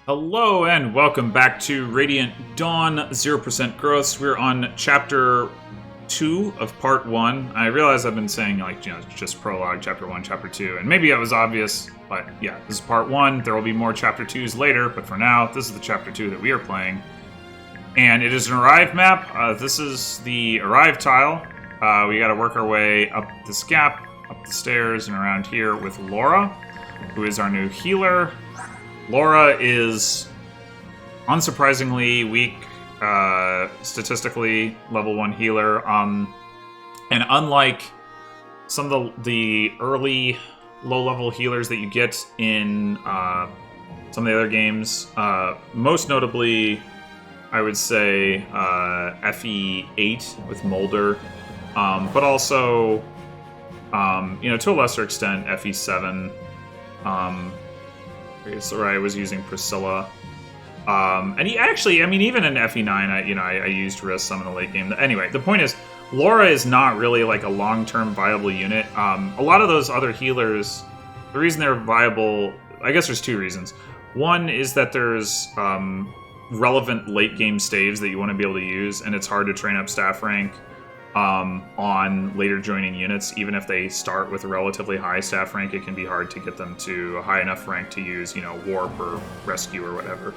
Hello and welcome back to Radiant Dawn 0% Growth. We're on Chapter 2 of Part 1. I realize I've been saying, just Prologue, Chapter 1, Chapter 2, and maybe that was obvious, but yeah, this is Part 1. There will be more Chapter 2s later, but for now, this is the Chapter 2 that we are playing. And it is an Arrive map. This is the Arrive tile. We gotta work our way up this gap, up the stairs, and around here with Laura, who is our new healer. Laura is unsurprisingly weak, statistically, level 1 healer. And unlike some of the early low-level healers that you get in some of the other games, most notably, I would say FE8 with Molder, but also, to a lesser extent, FE7. So I was using Priscilla, and he actually, even in FE9, I used Risk some in the late game. Anyway, the point is, Laura is not really like a long-term viable unit. A lot of those other healers, the reason they're viable, I guess there's two reasons. One is that there's relevant late-game staves that you want to be able to use, and it's hard to train up staff rank on later joining units. Even if they start with a relatively high staff rank, it can be hard to get them to a high enough rank to use, warp or rescue or whatever.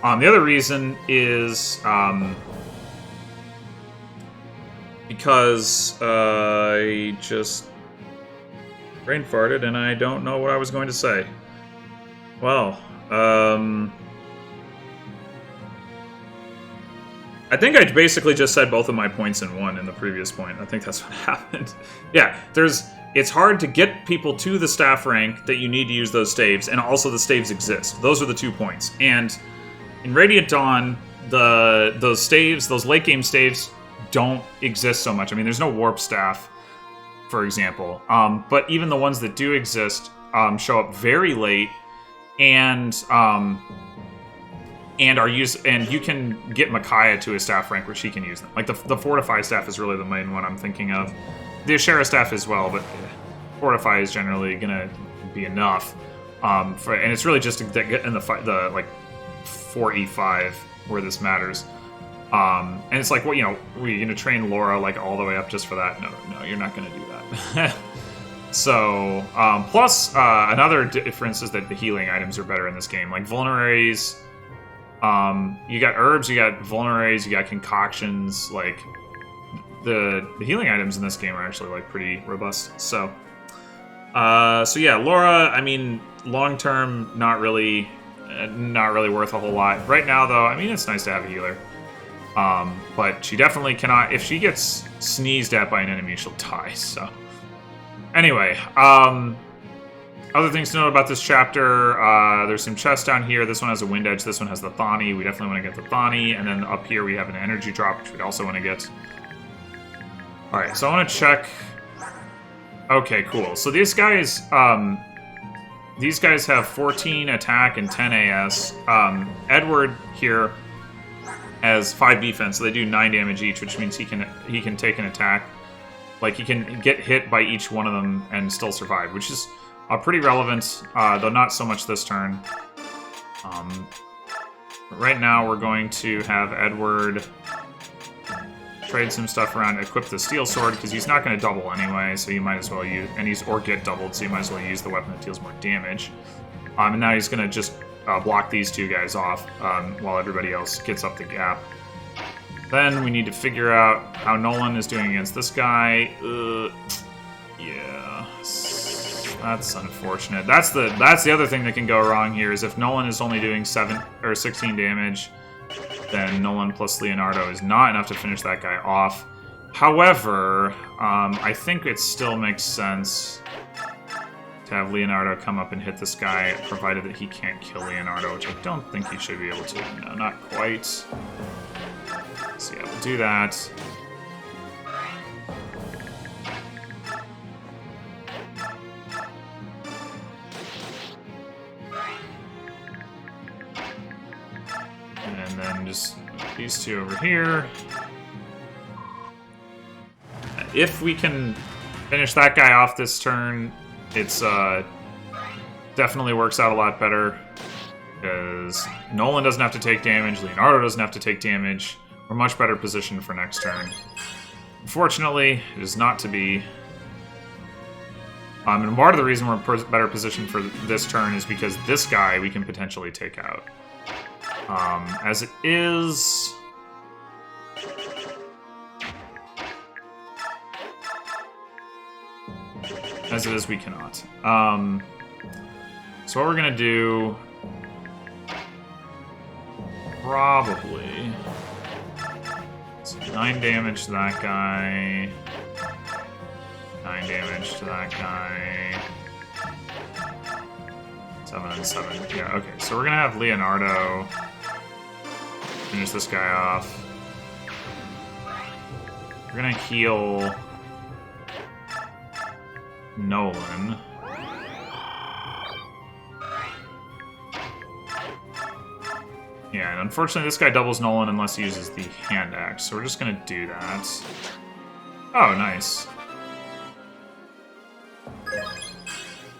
The other reason is because I just brain farted and I don't know what I was going to say. Well, I think I basically just said both of my points in one in the previous point. I think that's what happened. Yeah, it's hard to get people to the staff rank that you need to use those staves, and also the staves exist. Those are the 2 points. And in Radiant Dawn, those staves, those late game staves, don't exist so much. There's no warp staff, for example. But even the ones that do exist show up very late, and are used, and you can get Micaiah to a staff rank where she can use them. Like the Fortify staff is really the main one I'm thinking of. The Ashera staff as well, but Fortify is generally gonna be enough. And it's really just to get in the 4E5 where this matters. And it's like, we're gonna train Laura like all the way up just for that? No, you're not gonna do that. So, plus another difference is that the healing items are better in this game. Like vulneraries. You got herbs, you got vulneraries, you got concoctions. Like the healing items in this game are actually like pretty robust. So yeah, Laura. Long term, not really worth a whole lot. Right now, though, it's nice to have a healer. But she definitely cannot. If she gets sneezed at by an enemy, she'll die. So anyway, other things to note about this chapter, there's some chests down here. This one has a wind edge, this one has the Thani. We definitely want to get the Thani. And then up here we have an energy drop, which we'd also want to get. Alright, so I want to check. Okay, cool. So these guys have 14 attack and 10 AS. Edward here has 5 defense, so they do 9 damage each, which means he can take an attack. Like, he can get hit by each one of them and still survive, which is pretty relevant, though not so much this turn. Right now, we're going to have Edward trade some stuff around, equip the steel sword, because he's not going to double anyway, so you might as well use, or get doubled, so you might as well use the weapon that deals more damage. And now he's going to just block these 2 guys off while everybody else gets up the gap. Then we need to figure out how Nolan is doing against this guy. Yeah. That's unfortunate. That's the other thing that can go wrong here, is if Nolan is only doing 7 or 16 damage, then Nolan plus Leonardo is not enough to finish that guy off. However, I think it still makes sense to have Leonardo come up and hit this guy, provided that he can't kill Leonardo, which I don't think he should be able to. No, not quite. So yeah, we'll do that. And then just these 2 over here. If we can finish that guy off this turn, it's definitely works out a lot better. Because Nolan doesn't have to take damage, Leonardo doesn't have to take damage. We're much better positioned for next turn. Unfortunately, it is not to be. And part of the reason we're better positioned for this turn is because this guy we can potentially take out. As it is... As it is, we cannot. So what we're gonna do... Probably... So 9 damage to that guy... 9 damage to that guy... 7 and 7. Yeah, okay. So we're gonna have Leonardo finish this guy off. We're gonna heal Nolan. Yeah, and unfortunately this guy doubles Nolan unless he uses the hand axe, so we're just gonna do that. Oh, nice.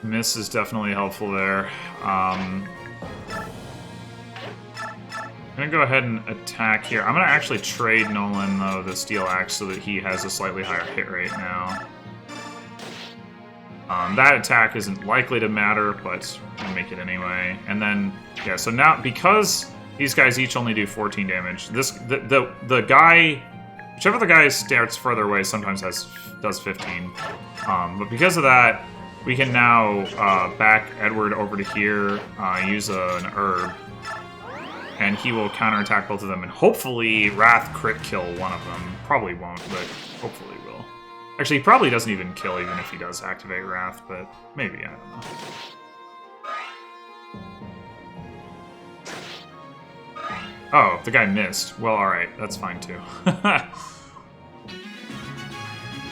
Miss is definitely helpful there. I'm gonna go ahead and attack here. I'm gonna actually trade Nolan, though, the steel axe so that he has a slightly higher hit rate now. That attack isn't likely to matter, but I'm gonna make it anyway. And then, yeah, so now, because these guys each only do 14 damage, the guy, whichever the guy starts further away, sometimes does 15. But because of that, we can now back Edward over to here, use an herb, and he will counterattack both of them, and hopefully Wrath crit kill one of them. Probably won't, but hopefully will. Actually, he probably doesn't even kill even if he does activate Wrath, but maybe, I don't know. Oh, the guy missed. Well, alright, that's fine too.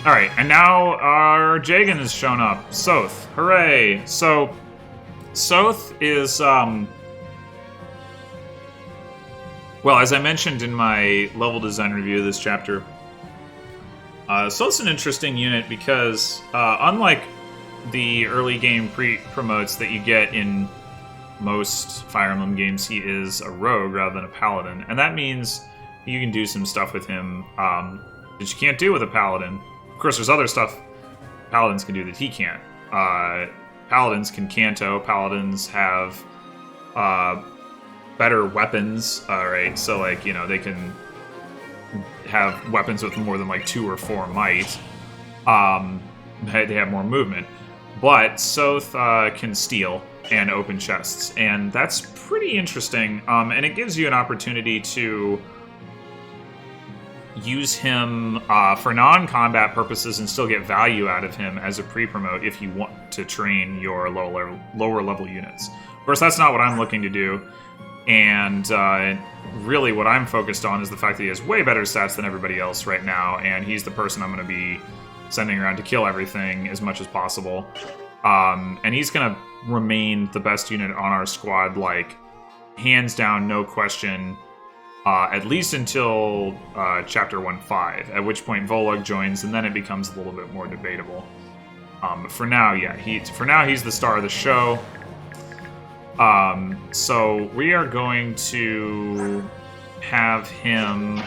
Alright, and now our Jagan has shown up. Soth, hooray! So, Soth is, well, as I mentioned in my level design review of this chapter, Soth's an interesting unit because, unlike the early game pre-promotes that you get in most Fire Emblem games, he is a rogue rather than a paladin, and that means you can do some stuff with him that you can't do with a paladin. Of course, there's other stuff paladins can do that he can't. Paladins can canto. Paladins have better weapons. Right, so like they can have weapons with more than like 2 or 4 might. They have more movement, but Soth can steal and open chests, and that's pretty interesting. And it gives you an opportunity to use him for non-combat purposes and still get value out of him as a pre-promote if you want to train your lower level units. Of course, that's not what I'm looking to do, and really what I'm focused on is the fact that he has way better stats than everybody else right now, and he's the person I'm going to be sending around to kill everything as much as possible. And he's going to remain the best unit on our squad, like, hands down, no question, at least until Chapter 1.5, at which point Volug joins, and then it becomes a little bit more debatable. But for now, yeah, he's the star of the show. So we are going to have him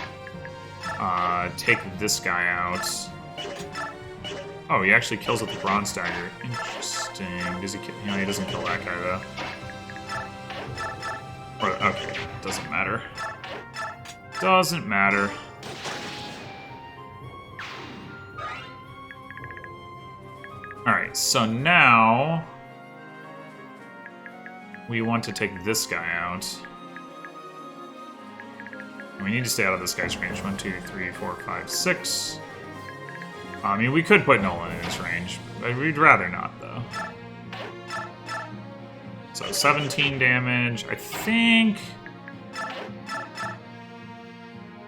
take this guy out. Oh, he actually kills with the Bronze Dagger. Interesting. Does he kill? He doesn't kill that guy, though. Okay, doesn't matter. Doesn't matter. Alright, so now we want to take this guy out. We need to stay out of this guy's range. 1, 2, 3, 4, 5, 6. I mean, we could put Nolan in his range, but we'd rather not, though. So 17 damage, I think.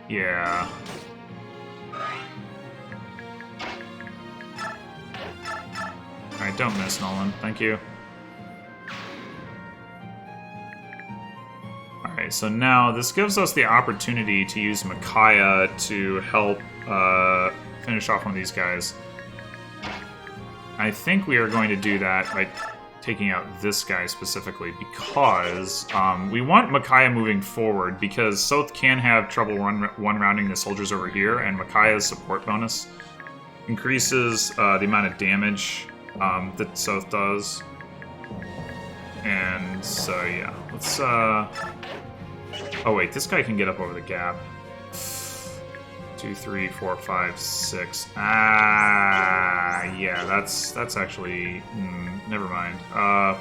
Yeah. Alright, don't miss, Nolan. Thank you. Alright, so now this gives us the opportunity to use Micaiah to help finish off one of these guys. I think we are going to do that by taking out this guy specifically because we want Micaiah moving forward because Soth can have trouble one-rounding the soldiers over here, and Micaiah's support bonus increases the amount of damage that Soth does. And so, yeah, let's... Oh, wait, this guy can get up over the gap. 2, 3, 4, 5, 6. Ah, yeah, that's actually... never mind. Alright,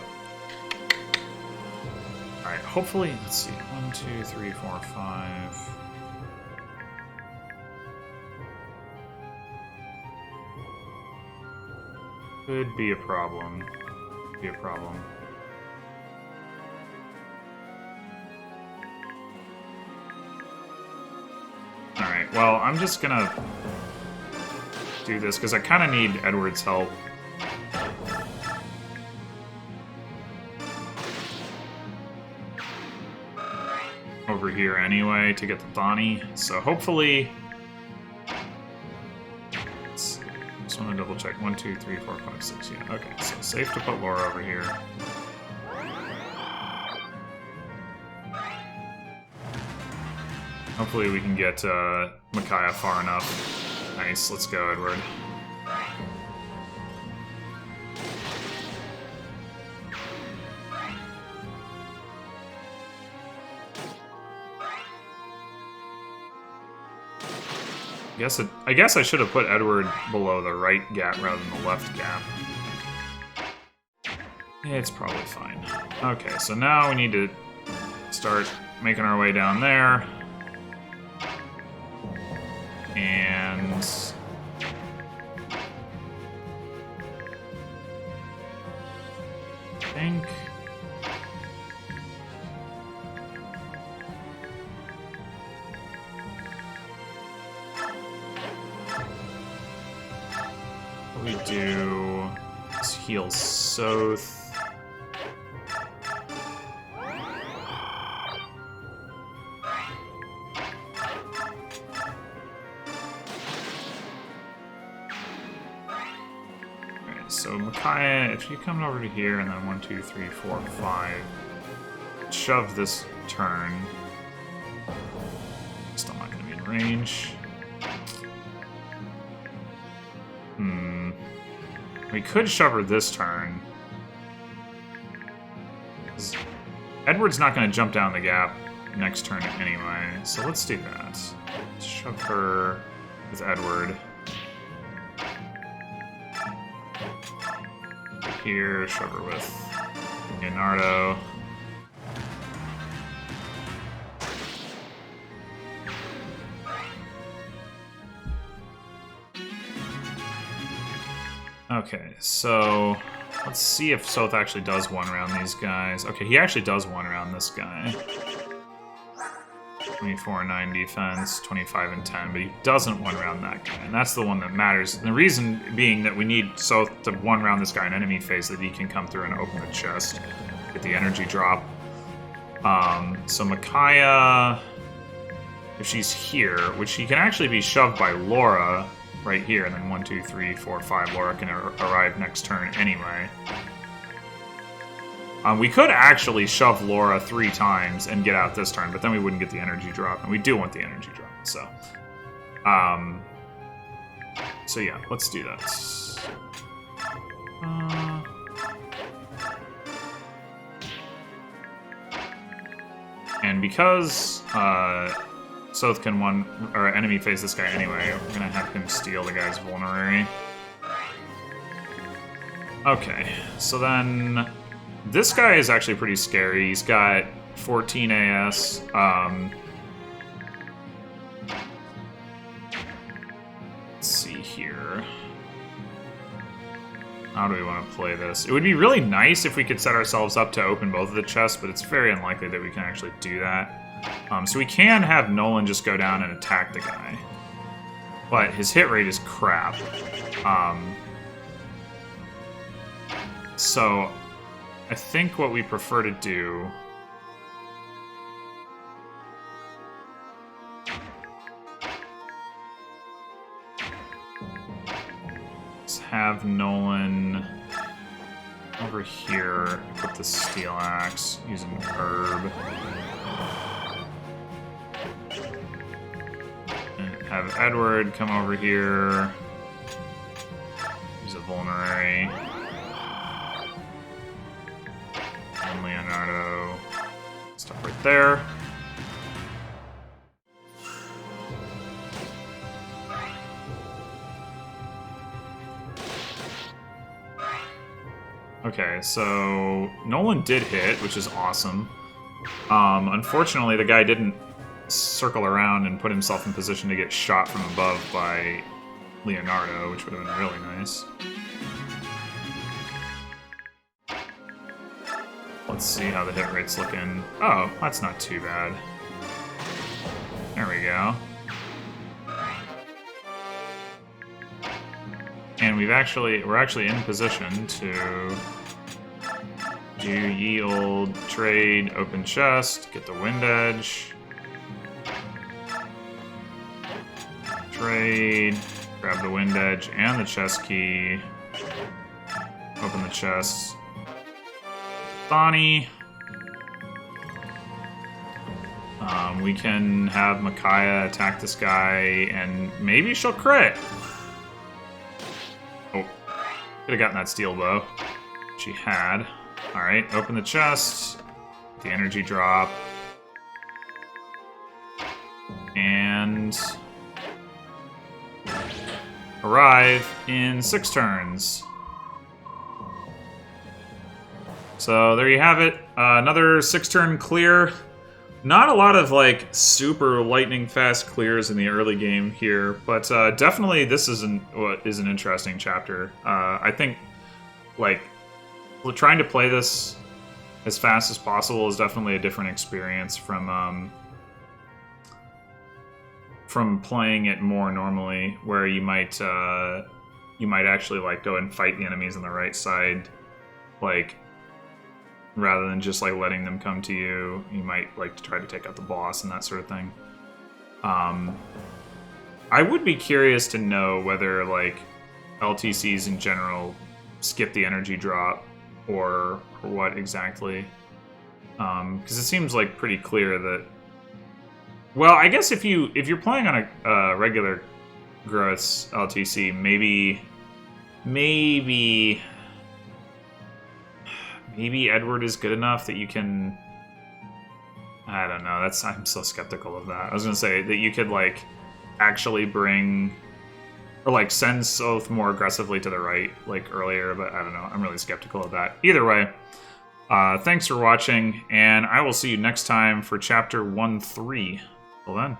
hopefully, let's see. 1, 2, 3, 4, 5... Could be a problem. Be a problem. Alright, well, I'm just gonna do this, because I kind of need Edward's help. Over here anyway, to get the Bonnie. So hopefully... Just want to double check. 1, 2, 3, 4, 5, 6. Yeah, okay. So safe to put Laura over here. Hopefully we can get Micaiah far enough. Nice, let's go, Edward. I guess I should have put Edward below the right gap rather than the left gap. It's probably fine. Okay, so now we need to start making our way down there. And... I think... we do is heal Soth. Alright, so Micaiah, if you come over to here and then 1, 2, 3, 4, 5, shove this turn. Still not going to be in range. We could shove her this turn. Edward's not going to jump down the gap next turn anyway, so let's do that. Let's shove her with Edward. Here, shove her with Leonardo. Okay, so let's see if Soth actually does one round these guys. Okay, he actually does one round this guy. 24 and 9 defense, 25 and 10, but he doesn't one round that guy, and that's the one that matters. And the reason being that we need Soth to one round this guy in enemy phase so that he can come through and open the chest, get the energy drop. So Micaiah, if she's here, which she can actually be shoved by Laura right here, and then 1, 2, 3, 4, 5. Laura can arrive next turn anyway. We could actually shove Laura 3 times and get out this turn, but then we wouldn't get the energy drop, and we do want the energy drop, so... So yeah, let's do that. And because Soth can enemy phase this guy anyway, we're gonna have him steal the guy's vulnerary. Okay, so then this guy is actually pretty scary. He's got 14 AS. Let's see here. How do we want to play this? It would be really nice if we could set ourselves up to open both of the chests, but it's very unlikely that we can actually do that. So we can have Nolan just go down and attack the guy. But his hit rate is crap. So I think what we prefer to do is have Nolan... over here, equip the steel axe using herb. And have Edward come over here. Use a vulnerary. And Leonardo. Stuff right there. Okay, so Nolan did hit, which is awesome. Unfortunately, the guy didn't circle around and put himself in position to get shot from above by Leonardo, which would have been really nice. Let's see how the hit rate's looking. Oh, that's not too bad. There we go. And we're actually in position to do ye old trade, open chest, get the wind edge. Trade, grab the wind edge and the chest key. Open the chest. Thani. We can have Micaiah attack this guy and maybe she'll crit. Oh, could have gotten that steel bow. She had. Alright, open the chest. The energy drop. And arrive in 6 turns. So there you have it. Another 6-turn clear. Not a lot of like super lightning fast clears in the early game here, but definitely this is an interesting chapter. I think like trying to play this as fast as possible is definitely a different experience from playing it more normally, where you might actually like go and fight the enemies on the right side, like rather than just like letting them come to you. You might like to try to take out the boss and that sort of thing. I would be curious to know whether like LTCs in general skip the energy drop or what exactly, because it seems like pretty clear that. Well, I guess if you're playing on a regular growths LTC, maybe Edward is good enough that you can. I don't know. I'm so skeptical of that. I was gonna say that you could like actually bring or like send Soth more aggressively to the right like earlier, but I don't know. I'm really skeptical of that. Either way, thanks for watching, and I will see you next time for chapter 1-3. Till then.